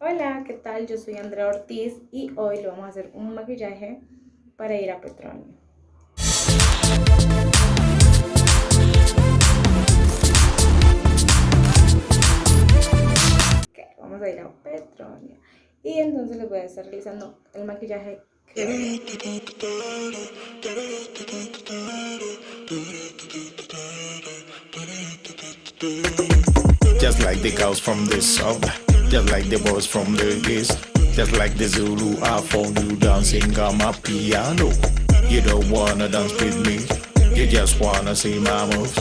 Hola, ¿qué tal? Yo soy Andrea Ortiz y hoy le vamos a hacer un maquillaje para ir a PETRONEO. Ok, vamos a ir a PETRONEO y entonces les voy a estar realizando el maquillaje Just like the girls from the south, just like the boys from the east, just like the Zulu, I found you dancing on my piano. You don't wanna dance with me, you just wanna see my moves.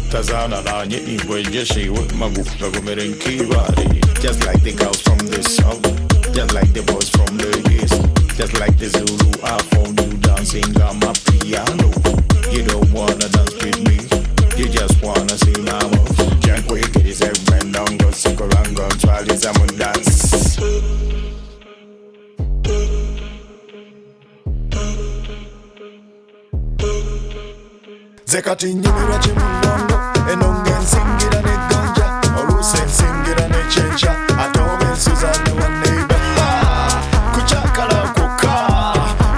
Tazana na nyini wenye shiwe magufa gumerenki body. Just like the girls from the south, just like the boys from the east, just like the Zulu, I found you dancing on my piano. You don't wanna dance with me, you just wanna see my moves. Can't wait till this every down, go sick around, go try this, I'm gonna dance. Zekati nyimira chimunondo enongen singira ne ganja oluse singira ne chencha atobe Suzanne wa neighbor kuchakala koka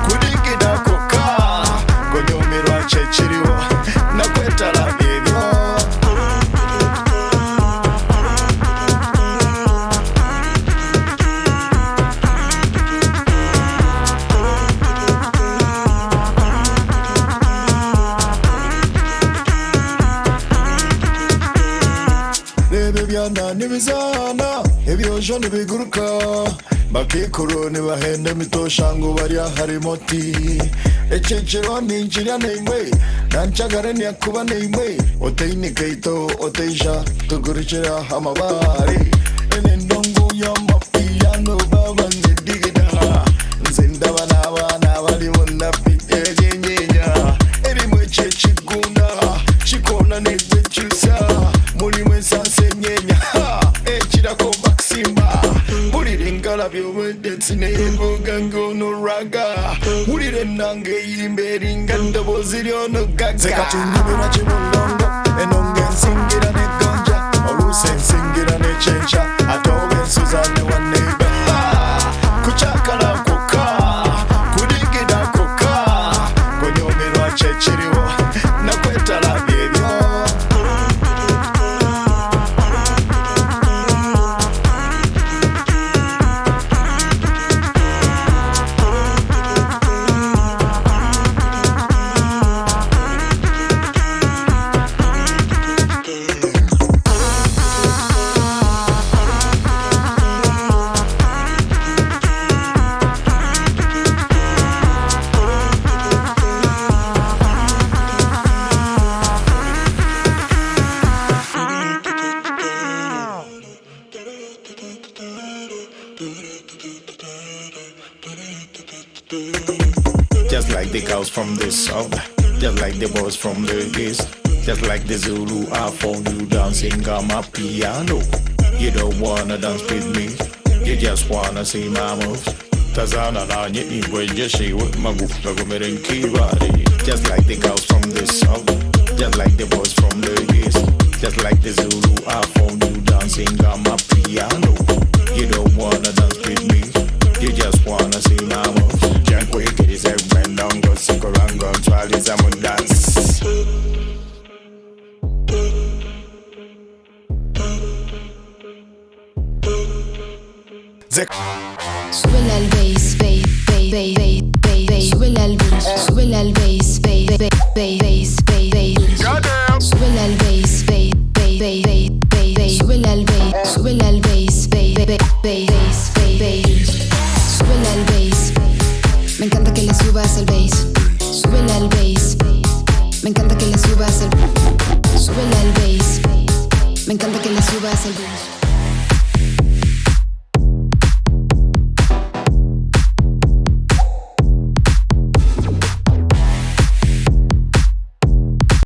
kudigida koka gonyomirwa chechiriwo nakwetala bebyo. Byana nibizana ebyojo nibiguruka bakikuru nibahenda mitosha ngo bariya hari moti ececero ninjira neimwe nanchagare nyakuba neimwe oteini keito oteisha tugurikira amabari enendongo ya mapiyano baba ndigida nzindaba nabana bali munapi ejenyenya erimwe chechigunda chikona negwechusa muri mwensanse nyenya echirako baksimba burire ngalabyo wedetsi nebuga ngono raga burire nange imbere ngandabo ziryono gaga zekatunibira chimunondo enonge nsingira ne ganja oluse nsingira ne chencha atobe Suzanne wa neighbor kuchakala koka kudigida koka gonyomerwa chechiriwo nakwetala byebyo. Just like the girls from the south, just like the boys from the east, just like the Zulu, I found you dancing on my piano. You don't wanna dance with me, you just wanna see my moves. Tazana na nyini wenye shiwe magufa gumerenki body. Just like the girls from the south, just like the boys from the east, just like the Zulu, I found you dancing on my piano. You don't wanna dance with me, you just wanna see my moves. Can't wait till this every down, go sick around, go try this, I'm gonna dance. Suela el bass, bass, bass, bass, bass. Suela el bass, bass, bass, bass, bass. Suela el bass, bass, bass, bass, bass. Suela el bass, bass, bass, bass, bass.